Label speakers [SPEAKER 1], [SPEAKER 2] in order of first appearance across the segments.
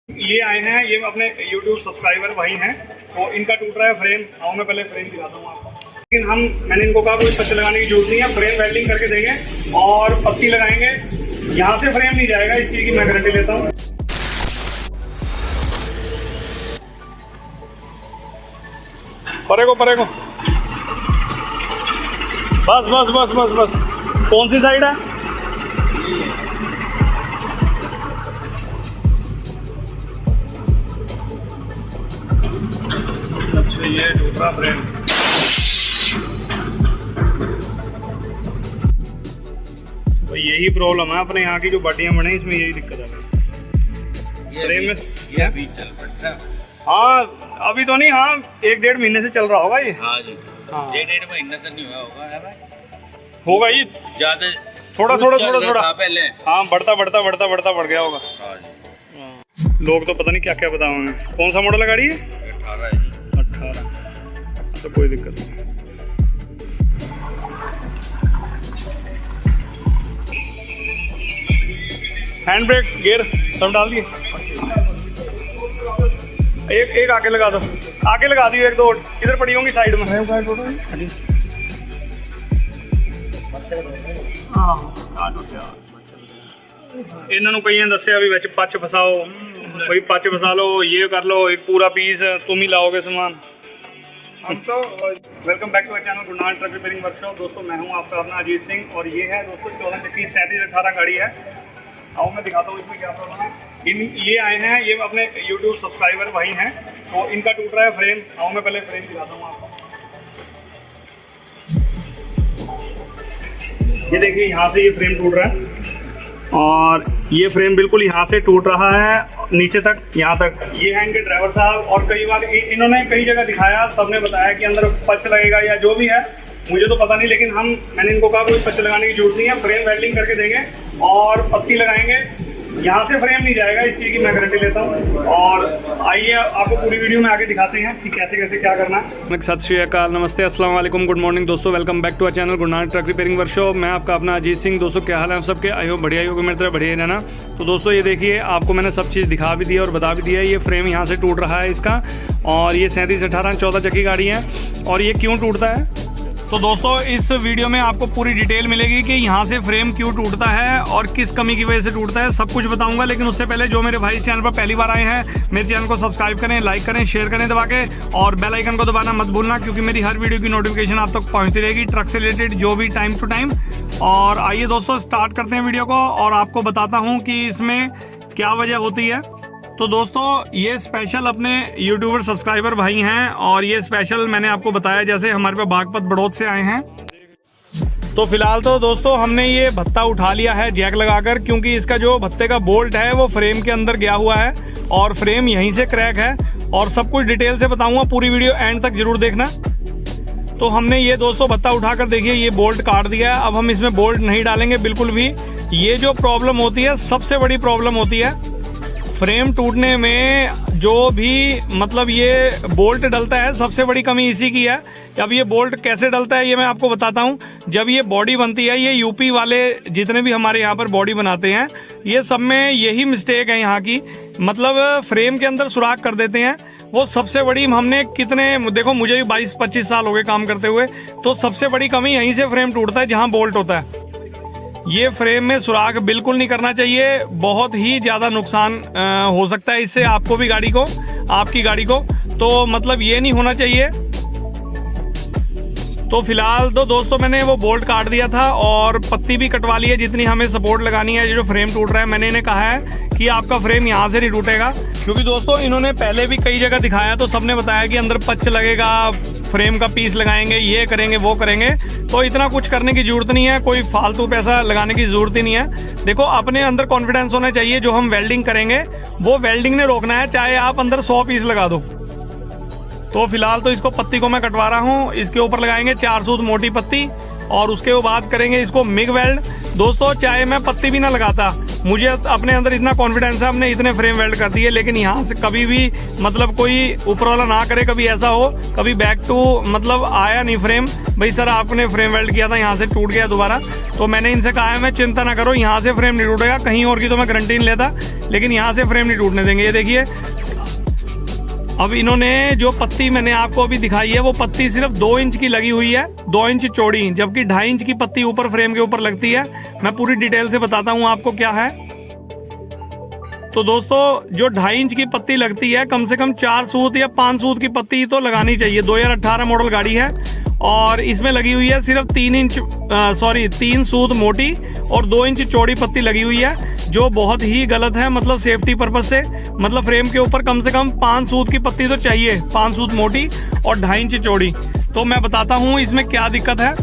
[SPEAKER 1] ये आए हैं, ये अपने YouTube सब्सक्राइबर भाई हैं, तो इनका टूट रहा है फ्रेम। आओ मैं पहले फ्रेम दिखाता हूँ आपको। लेकिन मैंने इनको कहा कोई पत्ती लगाने की जरूरत नहीं है, फ्रेम वेल्डिंग करके देंगे और पत्ती लगाएंगे। यहाँ से फ्रेम नहीं जाएगा, इस चीज की मैं गारंटी लेता हूँ। परे को बस। कौन सी साइड है? अच्छा, ये दूसरा फ्रेम। तो यही प्रॉब्लम है अपने यहाँ की जो बाटियां बने, इसमें यही दिक्कत है फ्रेम में।
[SPEAKER 2] ये भी चल पड़ता है।
[SPEAKER 1] हाँ अभी तो नहीं, हाँ 1-1.5 महीने से चल रहा होगा ये।
[SPEAKER 2] हाँ जी,
[SPEAKER 1] हाँ
[SPEAKER 2] 1-1.5 महीना तो नहीं हुआ होगा है भाई,
[SPEAKER 1] होगा ये
[SPEAKER 2] ज्यादा
[SPEAKER 1] थोड़ा
[SPEAKER 2] पहले।
[SPEAKER 1] हाँ बढ़ता बढ़ गया होगा।
[SPEAKER 2] हाँ जी,
[SPEAKER 1] लोग तो पता नहीं क्या क्या बताओगे। कौन सा मॉडल है गाड़ी है?
[SPEAKER 2] 18 है जी।
[SPEAKER 1] 18 तो कोई दिक्कत नहीं। हैंड ब्रेक गियर सब डाल दिए। एक आके लगा दो, आके लगा दियो, 1-2 इधर पड़ी होंगी साइड में। इन्होंने कई दसिया भी विच पच फसाओ, कोई पच फसा लो, ये कर लो, एक पूरा पीस तुम ही लाओगे सामान। हम तो welcome back to our channel Gurnal truck repairing workshop. दोस्तों मैं हूं आपका अपना अजीत सिंह और ये है दोस्तों 14 चक्की 3718 गाड़ी है। आओ मैं दिखाता हूँ इसमें क्या प्रॉब्लम है। ये आए हैं, ये अपने YouTube सब्सक्राइबर भाई हैं, तो इनका टूट रहा है फ्रेम। आओ मैं पहले फ्रेम दिखाता हूँ आपको। ये देखिए यहाँ से ये फ्रेम टूट रहा है और ये फ्रेम बिल्कुल यहाँ से टूट रहा है नीचे तक, यहाँ तक। ये हैं इनके ड्राइवर साहब और कई बार इन्होंने कई जगह दिखाया, सबने बताया कि अंदर पच लगेगा या जो भी है, मुझे तो पता नहीं। लेकिन मैंने इनको कहा कोई पच लगाने की जरूरत नहीं है, फ्रेम वेल्डिंग करके देंगे और पत्ती लगाएंगे। यहाँ से फ्रेम नहीं जाएगा, इस चीज़ की मैं गारंटी लेता हूँ। और आइए आपको पूरी वीडियो में आगे दिखाते हैं कि कैसे कैसे क्या करना है। सत श्री अकाल, नमस्ते, अस्सलाम वालेकुम, गुड मॉर्निंग दोस्तों। Welcome back to our channel Gurnal truck repairing workshop. मैं आपका अपना अजीत सिंह। दोस्तों क्या हाल है आप सबके? आई होप बढ़िया ही होगा, मेरी तरह बढ़िया ही रहना। तो दोस्तों ये देखिए, आपको मैंने सब चीज़ दिखा भी दी है और बता भी दिया है। ये फ्रेम यहाँ से टूट रहा है इसका, और ये 3718 14 चक्की गाड़ी है। और ये क्यों टूटता है, तो दोस्तों इस वीडियो में आपको पूरी डिटेल मिलेगी कि यहाँ से फ्रेम क्यों टूटता है और किस कमी की वजह से टूटता है, सब कुछ बताऊंगा। लेकिन उससे पहले जो मेरे भाई इस चैनल पर पहली बार आए हैं, मेरे चैनल को सब्सक्राइब करें, लाइक करें, शेयर करें दबा के, और बेल आइकन को दबाना मत भूलना, क्योंकि मेरी हर वीडियो की नोटिफिकेशन आप तक पहुँचती रहेगी, ट्रक से रिलेटेड जो भी टाइम टू टाइम। और आइए दोस्तों स्टार्ट करते हैं वीडियो को और आपको बताता हूँ कि इसमें क्या वजह होती है। तो दोस्तों ये स्पेशल अपने यूट्यूबर सब्सक्राइबर भाई हैं, और ये स्पेशल मैंने आपको बताया जैसे हमारे पे बागपत बड़ौद से आए हैं। तो फिलहाल तो दोस्तों हमने ये भत्ता उठा लिया है जैक लगाकर, क्योंकि इसका जो भत्ते का बोल्ट है वो फ्रेम के अंदर गया हुआ है और फ्रेम यहीं से क्रैक है। और सब कुछ डिटेल से बताऊंगा, पूरी वीडियो एंड तक जरूर देखना। तो हमने ये दोस्तों भत्ता उठाकर देखिए ये बोल्ट काट दिया है। अब हम इसमें बोल्ट नहीं डालेंगे बिल्कुल भी। ये जो प्रॉब्लम होती है, सबसे बड़ी प्रॉब्लम होती है फ्रेम टूटने में, जो भी मतलब ये बोल्ट डलता है, सबसे बड़ी कमी इसी की है। अब ये बोल्ट कैसे डलता है ये मैं आपको बताता हूँ। जब ये बॉडी बनती है, ये यूपी वाले जितने भी हमारे यहाँ पर बॉडी बनाते हैं, ये सब में यही मिस्टेक है यहाँ की। मतलब फ्रेम के अंदर सुराख कर देते हैं। वो सबसे बड़ी, हमने कितने, देखो मुझे भी 22-25 साल हो गए काम करते हुए, तो सबसे बड़ी कमी यहीं से फ्रेम टूटता है जहाँ बोल्ट होता है। ये फ्रेम में सुराख बिल्कुल नहीं करना चाहिए, बहुत ही ज़्यादा नुकसान हो सकता है इससे आपको भी, गाड़ी को, आपकी गाड़ी को। तो मतलब ये नहीं होना चाहिए। तो फिलहाल तो दोस्तों मैंने वो बोल्ट काट दिया था और पत्ती भी कटवा ली है जितनी हमें सपोर्ट लगानी है। जो फ्रेम टूट रहा है, मैंने इन्हें कहा है कि आपका फ्रेम यहाँ से नहीं टूटेगा, क्योंकि दोस्तों इन्होंने पहले भी कई जगह दिखाया, तो सबने बताया कि अंदर पच लगेगा, फ्रेम का पीस लगाएंगे, ये करेंगे वो करेंगे। तो इतना कुछ करने की जरूरत नहीं है, कोई फालतू पैसा लगाने की जरूरत ही नहीं है। देखो अपने अंदर कॉन्फिडेंस होना चाहिए, जो हम वेल्डिंग करेंगे वो वेल्डिंग ने रोकना है, चाहे आप अंदर 100 पीस लगा दो। तो फिलहाल तो इसको पत्ती को मैं कटवा रहा हूँ। इसके ऊपर लगाएंगे 4 सूत मोटी पत्ती और उसके बाद करेंगे इसको मिग वेल्ड। दोस्तों चाहे मैं पत्ती भी ना लगाता, मुझे अपने अंदर इतना कॉन्फिडेंस है, हमने इतने फ्रेम वेल्ड कर दिए, लेकिन यहाँ से कभी भी मतलब कोई ऊपर वाला ना करे कभी ऐसा हो, कभी बैक टू मतलब आया नहीं फ्रेम, भाई सर आपने फ्रेम वेल्ड किया था यहाँ से टूट गया दोबारा। तो मैंने इनसे कहा है मैं चिंता ना करो, यहाँ से फ्रेम नहीं टूटेगा, कहीं और की तो मैं गारंटी नहीं लेता, लेकिन यहाँ से फ्रेम नहीं टूटने देंगे। ये देखिए अब इन्होंने जो पत्ती मैंने आपको अभी दिखाई है वो पत्ती सिर्फ 2 इंच की लगी हुई है, 2 इंच चौड़ी, जबकि 2.5 इंच की पत्ती ऊपर फ्रेम के ऊपर लगती है। मैं पूरी डिटेल से बताता हूँ आपको क्या है। तो दोस्तों जो 2.5 इंच की पत्ती लगती है, कम से कम 4 सूत या 5 सूत की पत्ती तो लगानी चाहिए। 2018 मॉडल गाड़ी है और इसमें लगी हुई है सिर्फ 3 सूत मोटी और 2 इंच चौड़ी पत्ती लगी हुई है, जो बहुत ही गलत है मतलब सेफ्टी पर्पज से। मतलब फ्रेम के ऊपर कम से कम 5 सूत की पत्ती तो चाहिए, 5 सूत मोटी और 2.5 इंच चौड़ी। तो मैं बताता हूँ इसमें क्या दिक्कत है।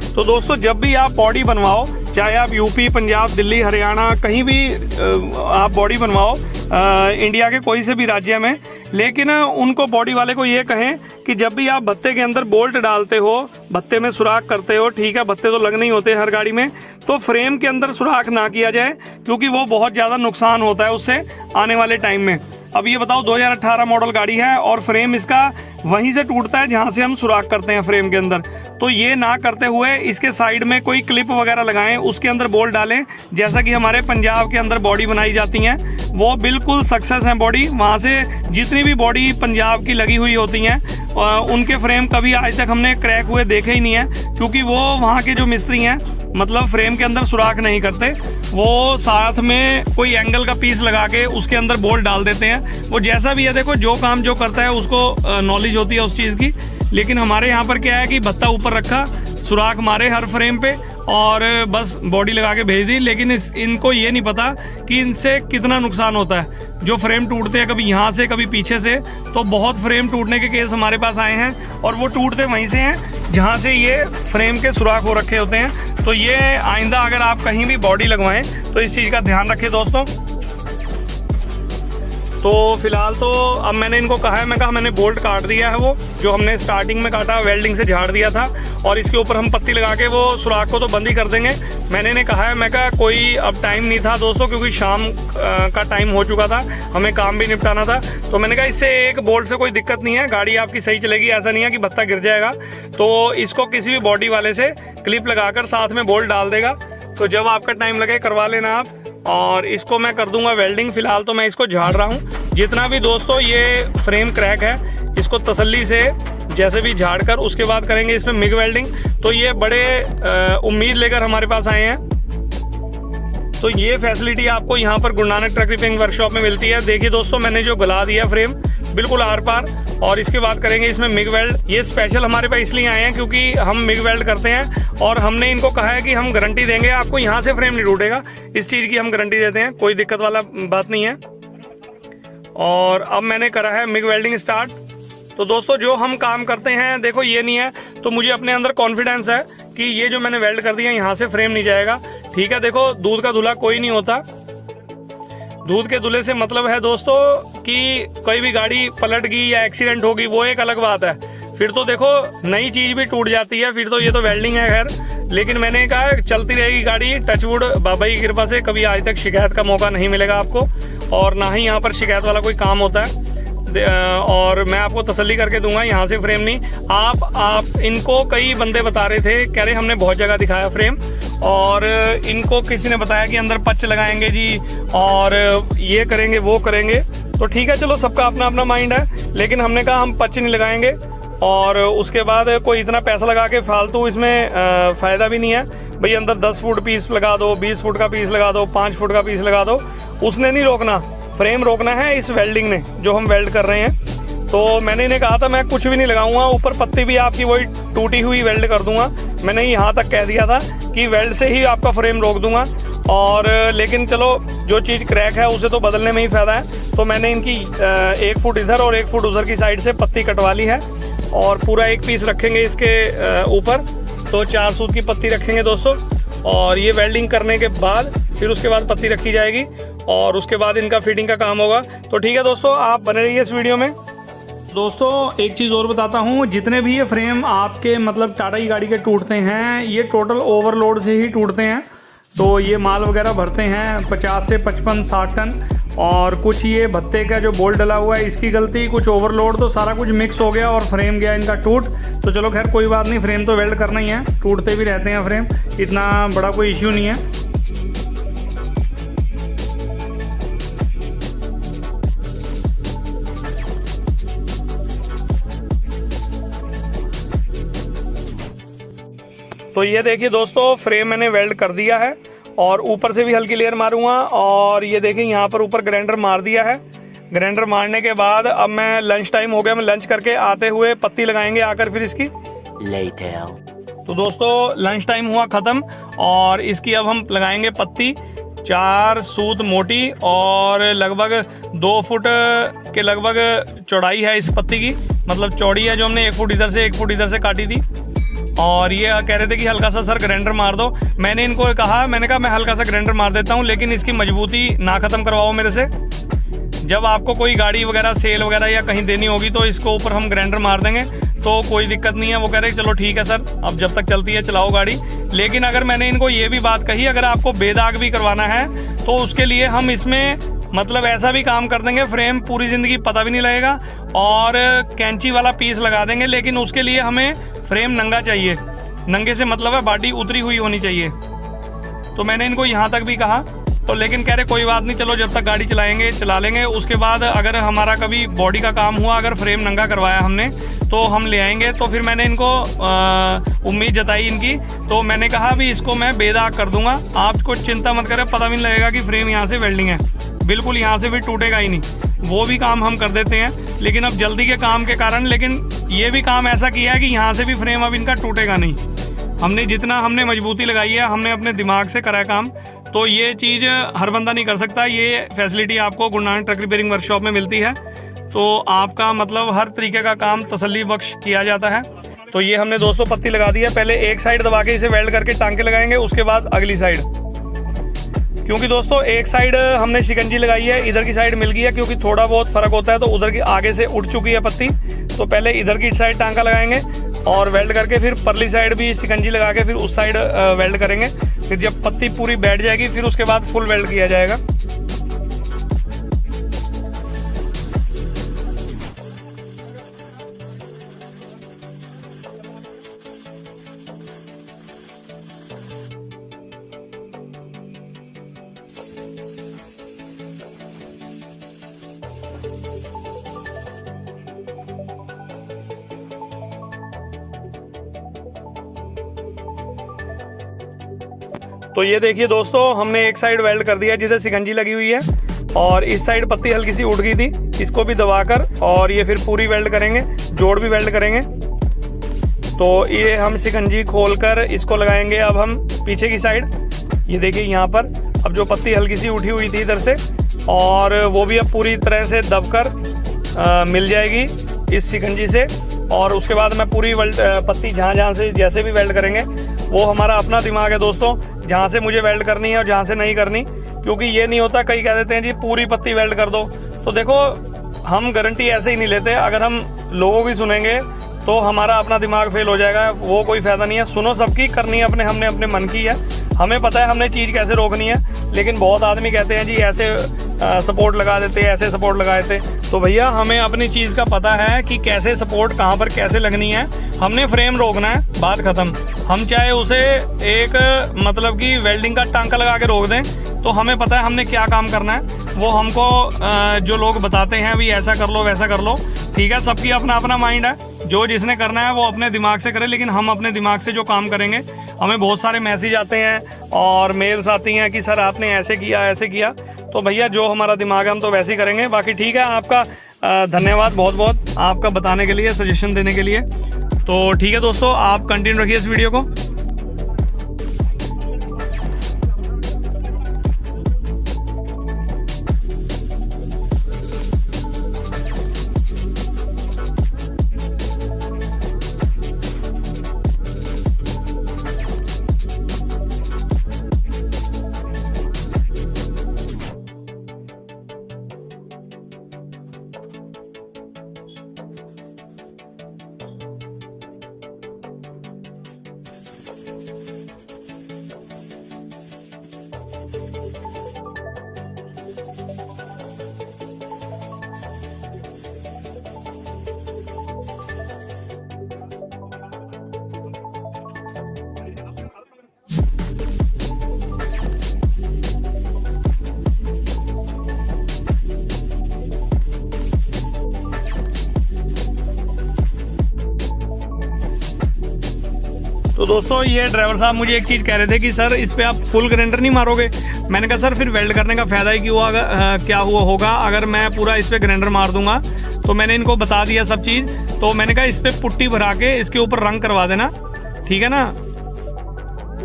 [SPEAKER 1] तो दोस्तों जब भी आप बॉडी बनवाओ, चाहे आप यूपी, पंजाब, दिल्ली, हरियाणा कहीं भी आप बॉडी बनवाओ इंडिया के कोई से भी राज्य में, लेकिन उनको बॉडी वाले को ये कहें कि जब भी आप भत्ते के अंदर बोल्ट डालते हो, भत्ते में सुराख करते हो, ठीक है भत्ते तो लगने ही होते हैं हर गाड़ी में, तो फ्रेम के अंदर सुराख ना किया जाए, क्योंकि वो बहुत ज़्यादा नुकसान होता है उससे आने वाले टाइम में। अब ये बताओ 2018 मॉडल गाड़ी है और फ्रेम इसका वहीं से टूटता है जहाँ से हम सुराख करते हैं फ्रेम के अंदर। तो ये ना करते हुए इसके साइड में कोई क्लिप वगैरह लगाएं, उसके अंदर बोल्ट डालें, जैसा कि हमारे पंजाब के अंदर बॉडी बनाई जाती हैं, वो बिल्कुल सक्सेस हैं बॉडी। वहाँ से जितनी भी बॉडी पंजाब की लगी हुई होती हैं उनके फ्रेम कभी आज तक हमने क्रैक हुए देखे ही नहीं है, क्योंकि वो वहाँ के जो मिस्त्री हैं मतलब फ्रेम के अंदर सुराख नहीं करते, वो साथ में कोई एंगल का पीस लगा के उसके अंदर बोल्ट डाल देते हैं। वो जैसा भी है, देखो जो काम जो करता है उसको नॉलेज होती है उस चीज़ की। लेकिन हमारे यहाँ पर क्या है कि भत्ता ऊपर रखा, सुराख मारे हर फ्रेम पे और बस बॉडी लगा के भेज दी। लेकिन इनको ये नहीं पता कि इनसे कितना नुकसान होता है। जो फ्रेम टूटते हैं कभी यहाँ से कभी पीछे से, तो बहुत फ्रेम टूटने के केस हमारे पास आए हैं और वो टूटते वहीं से हैं जहाँ से ये फ्रेम के सुराख हो रखे होते हैं। तो ये आइंदा अगर आप कहीं भी बॉडी लगवाएं तो इस चीज़ का ध्यान रखें दोस्तों। तो फिलहाल तो अब मैंने इनको कहा है, मैंने बोल्ट काट दिया है, वो जो हमने स्टार्टिंग में काटा वेल्डिंग से झाड़ दिया था, और इसके ऊपर हम पत्ती लगा के वो सुराख को तो बंद ही कर देंगे। मैंने इन्हें कहा है, कोई अब टाइम नहीं था दोस्तों, क्योंकि शाम का टाइम हो चुका था, हमें काम भी निपटाना था। तो मैंने कहा इससे एक बोल्ट से कोई दिक्कत नहीं है, गाड़ी आपकी सही चलेगी, ऐसा नहीं है कि भत्ता गिर जाएगा। तो इसको किसी भी बॉडी वाले से क्लिप लगाकर साथ में बोल्ट डाल देगा। तो जब आपका टाइम लगे करवा लेना आप, और इसको मैं कर दूंगा वेल्डिंग। फिलहाल तो मैं इसको झाड़ रहा हूँ। जितना भी दोस्तों ये फ्रेम क्रैक है इसको तसल्ली से जैसे भी झाड़ कर उसके बाद करेंगे इसमें मिग वेल्डिंग। तो ये बड़े उम्मीद लेकर हमारे पास आए हैं। तो ये फैसिलिटी आपको यहाँ पर Guru Nanak truck repairing workshop में मिलती है। देखिए दोस्तों मैंने जो गला दिया फ्रेम बिल्कुल आर पार, और इसके बाद करेंगे इसमें मिग वेल्ड। ये स्पेशल हमारे पास इसलिए आए हैं क्योंकि हम मिग वेल्ड करते हैं और हमने इनको कहा है कि हम गारंटी देंगे आपको, यहाँ से फ्रेम नहीं टूटेगा, इस चीज़ की हम गारंटी देते हैं, कोई दिक्कत वाला बात नहीं है। और अब मैंने करा है मिग वेल्डिंग स्टार्ट। तो दोस्तों जो हम काम करते हैं देखो ये नहीं है, तो मुझे अपने अंदर कॉन्फिडेंस है कि ये जो मैंने वेल्ड कर दिया यहाँ से फ्रेम नहीं जाएगा। ठीक है, देखो दूध का धुला कोई नहीं होता। दूध के धुले से मतलब है दोस्तों कि कोई भी गाड़ी पलट गई या एक्सीडेंट होगी वो एक अलग बात है, फिर तो देखो नई चीज़ भी टूट जाती है, फिर तो ये तो वेल्डिंग है खैर। लेकिन मैंने कहा चलती रहेगी गाड़ी, टचवुड बाबा की कृपा से कभी आज तक शिकायत का मौका नहीं मिलेगा आपको, और ना ही यहाँ पर शिकायत वाला कोई काम होता है। और मैं आपको तसल्ली करके दूंगा यहाँ से फ्रेम नहीं। आप इनको कई बंदे बता रहे थे, कह रहे हमने बहुत जगह दिखाया फ्रेम, और इनको किसी ने बताया कि अंदर पच लगाएंगे जी और ये करेंगे वो करेंगे। तो ठीक है चलो सबका अपना अपना माइंड है, लेकिन हमने कहा हम पच नहीं लगाएंगे और उसके बाद कोई इतना पैसा लगा के फालतू इसमें फ़ायदा भी नहीं है। भाई अंदर 10 फुट पीस लगा दो, 20 फुट का पीस लगा दो, 5 फुट का पीस लगा दो, उसने नहीं रोकना, फ्रेम रोकना है इस वेल्डिंग ने जो हम वेल्ड कर रहे हैं। तो मैंने इन्हें कहा था मैं कुछ भी नहीं लगाऊंगा, ऊपर पत्ती भी आपकी वही टूटी हुई वेल्ड कर दूंगा। मैंने यहाँ तक कह दिया था कि वेल्ड से ही आपका फ्रेम रोक दूंगा, और लेकिन चलो जो चीज़ क्रैक है उसे तो बदलने में ही फ़ायदा है। तो मैंने इनकी 1 फुट इधर और 1 फुट उधर की साइड से पत्ती कटवा ली है, और पूरा एक पीस रखेंगे इसके ऊपर। तो 4 सूत की पत्ती रखेंगे दोस्तों, और ये वेल्डिंग करने के बाद फिर उसके बाद पत्ती रखी जाएगी और उसके बाद इनका फिटिंग का काम होगा। तो ठीक है दोस्तों, आप बने रहिए इस वीडियो में। दोस्तों एक चीज़ और बताता हूँ, जितने भी ये फ्रेम आपके मतलब टाटा की गाड़ी के टूटते हैं ये टोटल ओवरलोड से ही टूटते हैं। तो ये माल वगैरह भरते हैं 50 से 55-60 टन। और कुछ ये भत्ते का जो बोल्ट डला हुआ है इसकी गलती, कुछ ओवरलोड, तो सारा कुछ मिक्स हो गया और फ्रेम गया इनका टूट। तो चलो खैर कोई बात नहीं, फ्रेम तो वेल्ड करना ही है, टूटते भी रहते हैं फ्रेम, इतना बड़ा कोई इश्यू नहीं है। तो ये देखिए दोस्तों, फ्रेम मैंने वेल्ड कर दिया है और ऊपर से भी हल्की लेयर मारूंगा। और ये देखिए यहाँ पर ऊपर ग्राइंडर मार दिया है। ग्राइंडर मारने के बाद अब मैं लंच टाइम हो गया, मैं लंच करके आते हुए पत्ती लगाएंगे आकर फिर इसकी। तो दोस्तों लंच टाइम हुआ ख़त्म और इसकी अब हम लगाएंगे पत्ती। 4 सूत मोटी और लगभग 2 फुट के लगभग चौड़ाई है इस पत्ती की, मतलब चौड़ी है जो हमने 1 फुट इधर से 1 फुट इधर से काटी थी। और ये कह रहे थे कि हल्का सा सर ग्राइंडर मार दो। मैंने इनको कहा, मैंने कहा मैं हल्का सा ग्राइंडर मार देता हूँ, लेकिन इसकी मजबूती ना ख़त्म करवाओ मेरे से। जब आपको कोई गाड़ी वगैरह सेल वगैरह या कहीं देनी होगी तो इसको ऊपर हम ग्राइंडर मार देंगे, तो कोई दिक्कत नहीं है। वो कह रहे चलो ठीक है सर, अब जब तक चलती है चलाओ गाड़ी। लेकिन अगर मैंने इनको ये भी बात कही, अगर आपको बेदाग भी करवाना है तो उसके लिए हम इसमें मतलब ऐसा भी काम कर देंगे, फ्रेम पूरी ज़िंदगी पता भी नहीं लगेगा और कैंची वाला पीस लगा देंगे। लेकिन उसके लिए हमें फ्रेम नंगा चाहिए, नंगे से मतलब है बॉडी उतरी हुई होनी चाहिए। तो मैंने इनको यहाँ तक भी कहा, तो लेकिन कह रहे कोई बात नहीं, चलो जब तक गाड़ी चलाएंगे चला लेंगे। उसके बाद अगर हमारा कभी बॉडी का काम हुआ, अगर फ्रेम नंगा करवाया हमने तो हम ले आएंगे। तो फिर मैंने इनको उम्मीद जताई इनकी, तो मैंने कहा भी इसको मैं बेदाग कर दूंगा, आपको चिंता मत करें, पता भी नहीं लगेगा कि फ्रेम यहाँ से वेल्डिंग है, बिल्कुल यहाँ से भी टूटेगा ही नहीं। वो भी काम हम कर देते हैं, लेकिन अब जल्दी के काम के कारण, लेकिन ये भी काम ऐसा किया है कि यहाँ से भी फ्रेम अब इनका टूटेगा नहीं। हमने जितना हमने मजबूती लगाई है, हमने अपने दिमाग से करा है काम। तो ये चीज़ हर बंदा नहीं कर सकता, ये फैसिलिटी आपको Guru Nanak truck repairing workshop में मिलती है। तो आपका मतलब हर तरीके का काम तसल्ली बख्श किया जाता है। तो ये हमने दोस्तों पत्ती लगा दी है, पहले एक साइड दबा के इसे वेल्ड करके टांके लगाएंगे, उसके बाद अगली साइड। क्योंकि दोस्तों एक साइड हमने शिकंजी लगाई है, इधर की साइड मिल गई है, क्योंकि थोड़ा बहुत फ़र्क होता है तो उधर की आगे से उठ चुकी है पत्ती। तो पहले इधर की साइड टांका लगाएंगे और वेल्ड करके फिर परली साइड भी शिकंजी लगा के फिर उस साइड वेल्ड करेंगे। फिर जब पत्ती पूरी बैठ जाएगी फिर उसके बाद फुल वेल्ड किया जाएगा। तो ये देखिए दोस्तों, हमने एक साइड वेल्ड कर दिया जिधर शिकंजी लगी हुई है, और इस साइड पत्ती हल्की सी उठ गई थी, इसको भी दबाकर और ये फिर पूरी वेल्ड करेंगे, जोड़ भी वेल्ड करेंगे। तो ये हम शिकंजी खोलकर इसको लगाएंगे अब हम पीछे की साइड। ये देखिए यहाँ पर अब जो पत्ती हल्की सी उठी हुई थी इधर से, और वो भी अब पूरी तरह से दबकर मिल जाएगी इस शिकंजी से। और उसके बाद मैं पूरी पत्ती जहाँ से जैसे भी वेल्ड करेंगे, वो हमारा अपना दिमाग है दोस्तों, जहाँ से मुझे वेल्ड करनी है और जहाँ से नहीं करनी। क्योंकि ये नहीं होता, कई कह देते हैं जी पूरी पत्ती वेल्ड कर दो। तो देखो हम गारंटी ऐसे ही नहीं लेते, अगर हम लोगों की सुनेंगे तो हमारा अपना दिमाग फेल हो जाएगा, वो कोई फ़ायदा नहीं है। सुनो सबकी, करनी अपने हमने अपने मन की है, हमें पता है हमने चीज़ कैसे रोकनी है। लेकिन बहुत आदमी कहते हैं जी ऐसे सपोर्ट लगा देते, ऐसे सपोर्ट लगाए थे। तो भैया हमें अपनी चीज़ का पता है कि कैसे सपोर्ट कहाँ पर कैसे लगनी है, हमने फ्रेम रोकना है, बात ख़त्म। हम चाहे उसे एक मतलब कि वेल्डिंग का टांका लगा के रोक दें, तो हमें पता है हमने क्या काम करना है। वो हमको जो लोग बताते हैं भी ऐसा कर लो वैसा कर लो, ठीक है, सबकी अपना अपना माइंड है, जो जिसने करना है वो अपने दिमाग से करे। लेकिन हम अपने दिमाग से जो काम करेंगे, हमें बहुत सारे मैसेज आते हैं और मेल्स आती हैं कि सर आपने ऐसे किया ऐसे किया। तो भैया जो हमारा दिमाग है हम तो वैसे ही करेंगे। बाकी ठीक है, आपका धन्यवाद बहुत बहुत आपका बताने के लिए, सजेशन देने के लिए। तो ठीक है दोस्तों, आप कंटिन्यू रखिए इस वीडियो को। दोस्तों ये ड्राइवर साहब मुझे एक चीज़ कह रहे थे कि सर इस पे आप फुल ग्राइंडर नहीं मारोगे। मैंने कहा सर फिर वेल्ड करने का फ़ायदा ही क्यों क्या हुआ होगा अगर मैं पूरा इस पे ग्राइंडर मार दूंगा। तो मैंने इनको बता दिया सब चीज़। तो मैंने कहा इस पे पुट्टी भरा के इसके ऊपर रंग करवा देना, ठीक है ना।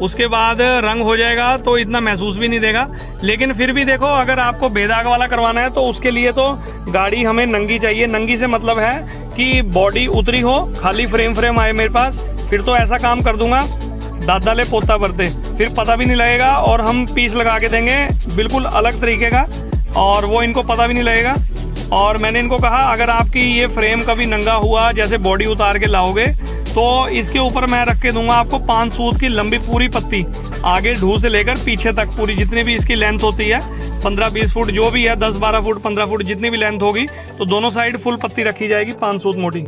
[SPEAKER 1] उसके बाद रंग हो जाएगा तो इतना महसूस भी नहीं देगा। लेकिन फिर भी देखो अगर आपको बेदाग वाला करवाना है तो उसके लिए तो गाड़ी हमें नंगी चाहिए। नंगी से मतलब है कि बॉडी उतरी हो, खाली फ्रेम आए मेरे पास। फिर तो ऐसा काम कर दूंगा दादा ले पोता भरते, फिर पता भी नहीं लगेगा और हम पीस लगा के देंगे बिल्कुल अलग तरीके का, और वो इनको पता भी नहीं लगेगा। और मैंने इनको कहा अगर आपकी ये फ्रेम कभी नंगा हुआ जैसे बॉडी उतार के लाओगे तो इसके ऊपर मैं रख के दूंगा आपको 5 सूत की लंबी पूरी पत्ती, आगे ढू से लेकर पीछे तक पूरी जितनी भी इसकी लेंथ होती है 15-20 फुट जो भी है, 10-12 फुट 15 फुट जितनी भी लेंथ होगी, तो दोनों साइड फुल पत्ती रखी जाएगी 5 सूत मोटी।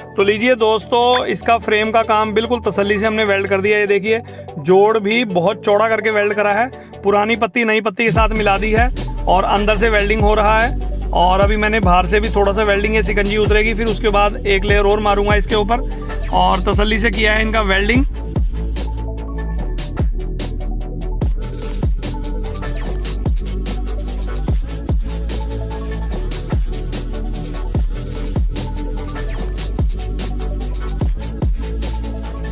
[SPEAKER 1] तो लीजिए दोस्तों इसका फ्रेम का काम बिल्कुल तसल्ली से हमने वेल्ड कर दिया। ये देखिए जोड़ भी बहुत चौड़ा करके वेल्ड करा है, पुरानी पत्ती नई पत्ती के साथ मिला दी है और अंदर से वेल्डिंग हो रहा है। और अभी मैंने बाहर से भी थोड़ा सा वेल्डिंग है, सिकंजी उतरेगी, फिर उसके बाद एक लेयर और मारूंगा इसके ऊपर और तसल्ली से किया है इनका वेल्डिंग।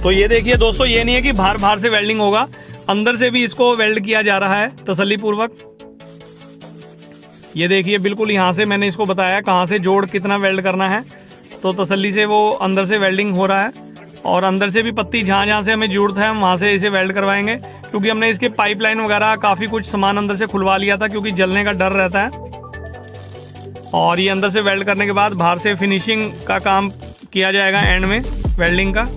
[SPEAKER 1] तो ये देखिए दोस्तों ये नहीं है कि बाहर से वेल्डिंग होगा, अंदर से भी इसको वेल्ड किया जा रहा है तसल्ली पूर्वक। ये देखिए बिल्कुल यहाँ से मैंने इसको बताया कहाँ से जोड़ कितना वेल्ड करना है, तो तसल्ली से वो अंदर से वेल्डिंग हो रहा है। और अंदर से भी पत्ती जहाँ से हमें जरूरत है हम वहाँ से इसे वेल्ड करवाएंगे, क्योंकि हमने इसके पाइपलाइन वगैरह काफ़ी कुछ सामान अंदर से खुलवा लिया था क्योंकि जलने का डर रहता है। और ये अंदर से वेल्ड करने के बाद बाहर से फिनिशिंग का काम किया जाएगा एंड में वेल्डिंग का।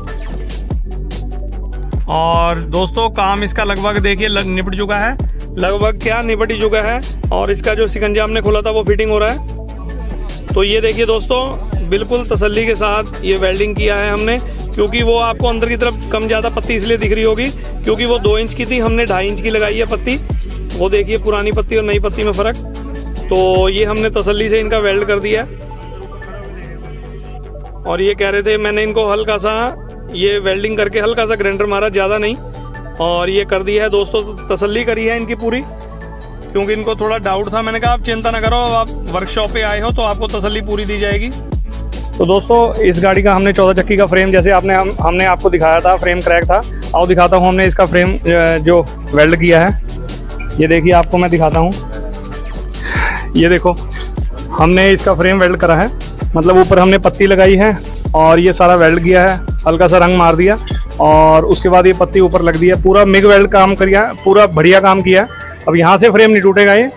[SPEAKER 1] और दोस्तों काम इसका लगभग देखिए निपट चुका है, लगभग क्या निपट ही चुका है। और इसका जो सिकंजा हमने खोला था वो फिटिंग हो रहा है। तो ये देखिए दोस्तों बिल्कुल तसल्ली के साथ ये वेल्डिंग किया है हमने, क्योंकि वो आपको अंदर की तरफ कम ज़्यादा पत्ती इसलिए दिख रही होगी क्योंकि वो 2 इंच की थी, हमने 2.5 इंच की लगाई है पत्ती। वो देखिए पुरानी पत्ती और नई पत्ती में फ़र्क। तो ये हमने तसल्ली से इनका वेल्ड कर दिया। और ये कह रहे थे मैंने इनको हल्का सा ये वेल्डिंग करके हल्का सा ग्राइंडर मारा, ज़्यादा नहीं, और ये कर दिया है दोस्तों। तसल्ली करी है इनकी पूरी, क्योंकि इनको थोड़ा डाउट था। मैंने कहा आप चिंता ना करो, आप वर्कशॉप पे आए हो तो आपको तसल्ली पूरी दी जाएगी। तो दोस्तों इस गाड़ी का हमने 14 चक्की का फ्रेम जैसे हमने आपको दिखाया था, फ्रेम क्रैक था। आओ दिखाता हूँ हमने इसका फ्रेम जो वेल्ड किया है। ये देखिए आपको मैं दिखाता हूँ, ये देखो हमने इसका फ्रेम वेल्ड करा है, मतलब ऊपर हमने पत्ती लगाई है और ये सारा वेल्ड किया है, हल्का सा रंग मार दिया और उसके बाद ये पत्ती ऊपर लग दी है। पूरा मिग वेल्ड काम किया, पूरा बढ़िया काम किया। अब यहाँ से फ्रेम नहीं टूटेगा ये।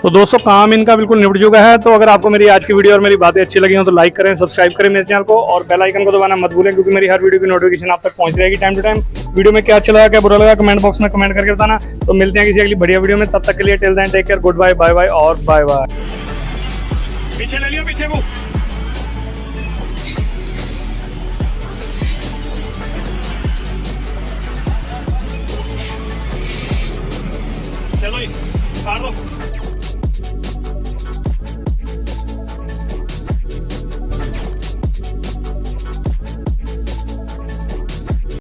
[SPEAKER 1] तो दोस्तों काम इनका बिल्कुल निपट चुका है। तो अगर आपको मेरी आज की वीडियो और मेरी बातें अच्छी लगी हो तो लाइक करें, सब्सक्राइब करें मेरे चैनल को और बेल आइकन को दबाना मत भूलें, क्योंकि मेरी हर वीडियो की नोटिफिकेशन आप तक पहुंच रहेगी टाइम टू टाइम। वीडियो में क्या अच्छा लगा क्या बुरा लगा कमेंट बॉक्स में कमेंट करके बताना। तो मिलते हैं किसी अगली बढ़िया वीडियो में, तब तक के लिए till then take care, goodbye, bye bye और बाय बाय। पीछे ले लियो, पीछे को चलो काट दो।